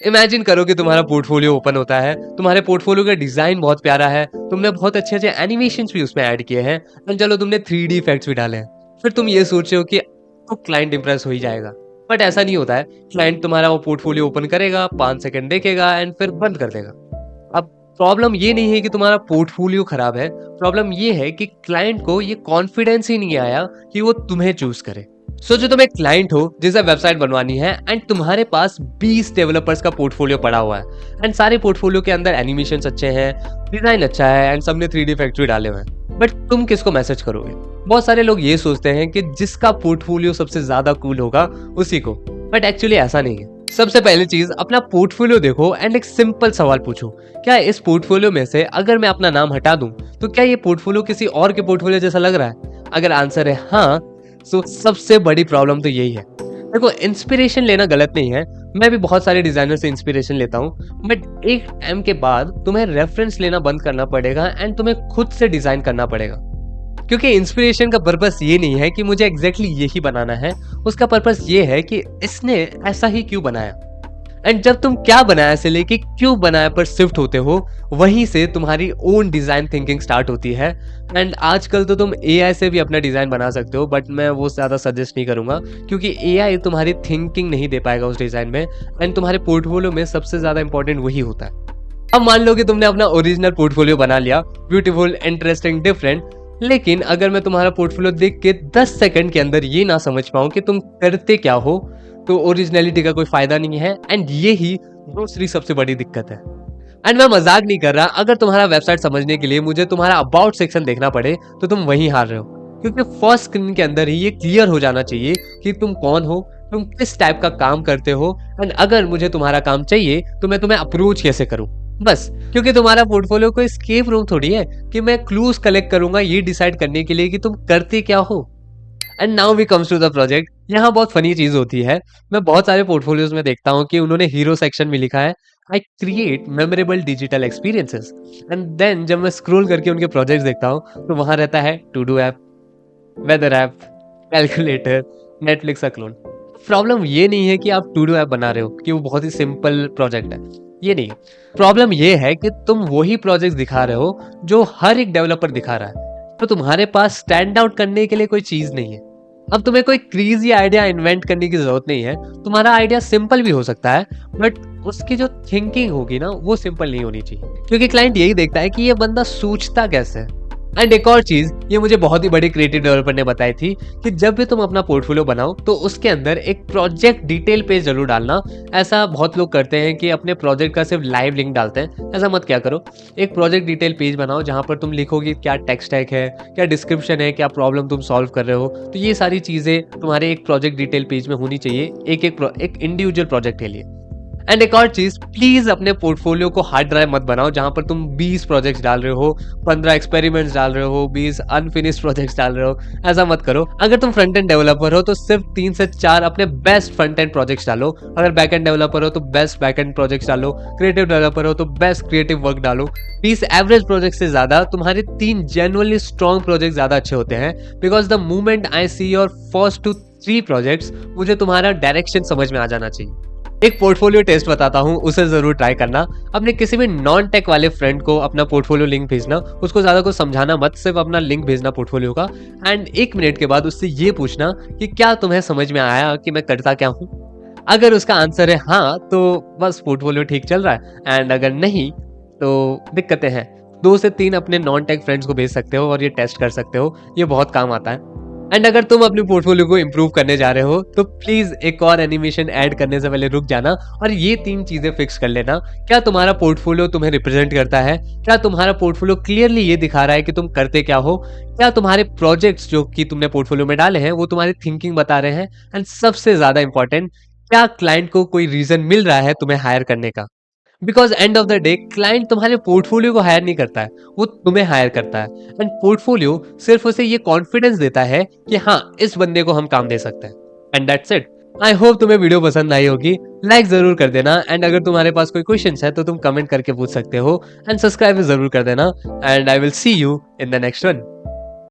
Imagine करो कि तुम्हारा पोर्टफोलियो ओपन होता है, तुम्हारे पोर्टफोलियो का डिजाइन बहुत प्यारा है, तुमने बहुत अच्छे अच्छे एनिमेशंस भी उसमें ऐड किए हैं, और चलो तुमने 3D इफेक्ट्स भी डाले हैं। फिर तुम ये सोच रहे हो कि तो क्लाइंट इंप्रेस हो ही जाएगा। बट ऐसा नहीं होता है। क्लाइंट तुम्हारा वो पोर्टफोलियो ओपन करेगा, 5 सेकंड देखेगा एंड फिर बंद कर देगा। अब प्रॉब्लम ये नहीं है कि तुम्हारा पोर्टफोलियो खराब है, प्रॉब्लम ये है कि क्लाइंट को ये कॉन्फिडेंस ही नहीं आया कि वो तुम्हें चूज करे। सोचो तुम एक क्लाइंट हो जिसे वेबसाइट बनवानी है एंड तुम्हारे पास 20 डेवलपर्स का पोर्टफोलियो पड़ा हुआ है एंड सारे पोर्टफोलियो के अंदर एनिमेशंस अच्छे हैं, डिजाइन अच्छा है एंड सबने 3D फैक्ट्री डाले हुए हैं। बट तुम किसको मैसेज करोगे? बहुत सारे लोग ये सोचते हैं कि जिसका पोर्टफोलियो सबसे ज्यादा कूल होगा उसी को, बट एक्चुअली ऐसा नहीं है। सबसे पहली चीज, अपना पोर्टफोलियो देखो एंड एक सिंपल सवाल पूछो, क्या इस पोर्टफोलियो में से अगर मैं अपना नाम हटा दूं तो क्या ये पोर्टफोलियो किसी और के पोर्टफोलियो जैसा लग रहा है? अगर आंसर है हाँ, तो सबसे बड़ी प्रॉब्लम तो यही है। देखो, इंस्पिरेशन लेना गलत नहीं है, मैं भी बहुत सारे डिजाइनर से इंस्पिरेशन लेता हूँ, बट एक टाइम के बाद तुम्हें रेफरेंस लेना बंद करना पड़ेगा एंड तुम्हें खुद से डिजाइन करना पड़ेगा। क्योंकि इंस्पिरेशन का पर्पस ये नहीं है कि मुझे एग्जैक्टली यही बनाना है, उसका पर्पस ये है कि इसने ऐसा ही क्यों बनाया। एंड जब तुम क्या बनाया से लेके क्यों बनाया पर शिफ्ट होते हो, वहीं से तुम्हारी ओन डिजाइन थिंकिंग स्टार्ट होती है। एंड आजकल तो तुम एआई से भी अपना डिजाइन बना सकते हो, बट मैं वो ज्यादा सजेस्ट नहीं करूंगा, क्योंकि एआई तुम्हारी थिंकिंग नहीं दे पाएगा उस डिजाइन में। एंड तुम्हारे पोर्टफोलियो में सबसे ज्यादा इंपॉर्टेंट वही होता है। अब मान लो कि तुमने अपना ओरिजिनल पोर्टफोलियो बना लिया, ब्यूटीफुल, इंटरेस्टिंग, डिफरेंट, लेकिन अगर मैं तुम्हारा पोर्टफोलियो देख के 10 सेकंड के अंदर ये ना समझ पाऊं कि तुम करते क्या हो, तो ओरिजिनलिटी का कोई फायदा नहीं है। एंड ये ही दूसरी सबसे बड़ी दिक्कत है। एंड मैं मजाक नहीं कर रहा, अगर तुम्हारा वेबसाइट समझने के लिए मुझे तुम्हारा अबाउट सेक्शन देखना पड़े तो तुम वहीं हार रहे हो, क्योंकि फर्स्ट स्क्रीन के अंदर ही ये क्लियर हो जाना चाहिए कि तुम कौन हो, तुम किस टाइप का काम करते हो, एंड अगर मुझे तुम्हारा काम चाहिए तो मैं तुम्हें अप्रोच कैसे करूं। बस, क्योंकि तुम्हारा पोर्टफोलियो कोई एस्केप रूम थोड़ी है कि मैं क्लूज कलेक्ट करूंगा ये डिसाइड करने के लिए कि तुम करते क्या हो। And now we comes to the project. यहाँ बहुत फनी चीज होती है, मैं बहुत सारे पोर्टफोलियोज में देखता हूँ कि उन्होंने हीरो सेक्शन में लिखा है, I create memorable digital experiences, and then जब मैं स्क्रॉल करके उनके प्रोजेक्ट्स देखता हूँ तो वहां रहता है to do app, weather app, calculator, Netflix का क्लोन। प्रॉब्लम ये नहीं है कि आप टू डू ऐप बना रहे हो कि वो बहुत ही सिंपल प्रोजेक्ट है, ये नहीं। प्रॉब्लम ये है कि तुम वही प्रोजेक्ट दिखा रहे हो जो हर एक डेवलपर दिखा रहा है, तो तुम्हारे पास स्टैंड आउट करने के लिए कोई चीज नहीं है। अब तुम्हें कोई क्रेजी आइडिया इन्वेंट करने की जरूरत नहीं है, तुम्हारा आइडिया सिंपल भी हो सकता है, बट उसकी जो थिंकिंग होगी ना वो सिंपल नहीं होनी चाहिए, क्योंकि क्लाइंट यही देखता है कि ये बंदा सोचता कैसे है। एंड एक और चीज, ये मुझे बहुत ही बड़ी क्रिएटिव डेवलपर ने बताई थी कि जब भी तुम अपना पोर्टफोलियो बनाओ तो उसके अंदर एक प्रोजेक्ट डिटेल पेज जरूर डालना। ऐसा बहुत लोग करते हैं कि अपने प्रोजेक्ट का सिर्फ लाइव लिंक डालते हैं, ऐसा मत क्या करो। एक प्रोजेक्ट डिटेल पेज बनाओ जहां पर तुम लिखोगे क्या टेक्स्ट टैग है, क्या डिस्क्रिप्शन है, क्या प्रॉब्लम तुम सॉल्व कर रहे हो। तो ये सारी चीजें तुम्हारे एक प्रोजेक्ट डिटेल पेज में होनी चाहिए, एक इंडिविजुअल प्रोजेक्ट के लिए। एंड एक और चीज, प्लीज अपने पोर्टफोलियो को हार्ड ड्राइव मत बनाओ जहां पर तुम 20 प्रोजेक्ट्स डाल रहे हो, 15 एक्सपेरिमेंट्स डाल रहे हो, 20 अनफिनिश्ड प्रोजेक्ट्स डाल रहे हो। ऐसा मत करो। अगर तुम फ्रंट एंड डेवलपर हो तो सिर्फ 3 से 4 अपने बेस्ट फ्रंट एंड प्रोजेक्ट्स डालो, अगर बैक एंड डेवलपर हो तो बेस्ट बैक एंड प्रोजेक्ट्स डालो, क्रिएटिव डेवलपर हो तो बेस्ट क्रिएटिव वर्क डालो। 20 एवरेज प्रोजेक्ट से ज्यादा तुम्हारे 3 जेन्युइनली स्ट्रॉन्ग प्रोजेक्ट ज्यादा अच्छे होते हैं, because the moment I see your first 2 3 projects, मुझे तुम्हारा डायरेक्शन समझ में आ जाना चाहिए। एक पोर्टफोलियो टेस्ट बताता हूँ, उसे जरूर ट्राई करना। अपने किसी भी नॉन टेक वाले फ्रेंड को अपना पोर्टफोलियो लिंक भेजना, उसको ज्यादा कुछ समझाना मत, सिर्फ अपना लिंक भेजना पोर्टफोलियो का, एंड 1 मिनट के बाद उससे ये पूछना कि क्या तुम्हें समझ में आया कि मैं करता क्या हूँ। अगर उसका आंसर है हाँ, तो बस पोर्टफोलियो ठीक चल रहा है, एंड अगर नहीं तो दिक्कतें हैं। 2 से 3 अपने नॉन टेक फ्रेंड्स को भेज सकते हो और ये टेस्ट कर सकते हो, ये बहुत काम आता है। एंड अगर तुम अपने पोर्टफोलियो को इंप्रूव करने जा रहे हो तो प्लीज एक और एनिमेशन ऐड करने से पहले रुक जाना और ये 3 चीजें फिक्स कर लेना। क्या तुम्हारा पोर्टफोलियो तुम्हें रिप्रेजेंट करता है? क्या तुम्हारा पोर्टफोलियो क्लियरली ये दिखा रहा है कि तुम करते क्या हो? क्या तुम्हारे प्रोजेक्ट्स जो कि तुमने पोर्टफोलियो में डाले हैं वो तुम्हारी थिंकिंग बता रहे हैं? एंड सबसे ज्यादा इंपॉर्टेंट, क्या क्लाइंट को कोई रीजन मिल रहा है तुम्हें हायर करने का? Because end of the day client तुम्हारे पोर्टफोलियो को हायर नहीं करता है, वो तुम्हें हायर करता है। एंड पोर्टफोलियो सिर्फ उसे ये कॉन्फिडेंस देता है कि हाँ, इस बंदे को हम काम दे सकते हैं। And that's it. I hope तुम्हें वीडियो पसंद आई होगी, लाइक जरूर कर देना, एंड अगर तुम्हारे पास कोई क्वेश्चन है तो तुम कमेंट करके पूछ सकते हो, एंड सब्सक्राइब जरूर कर देना, and I will see you in the next one.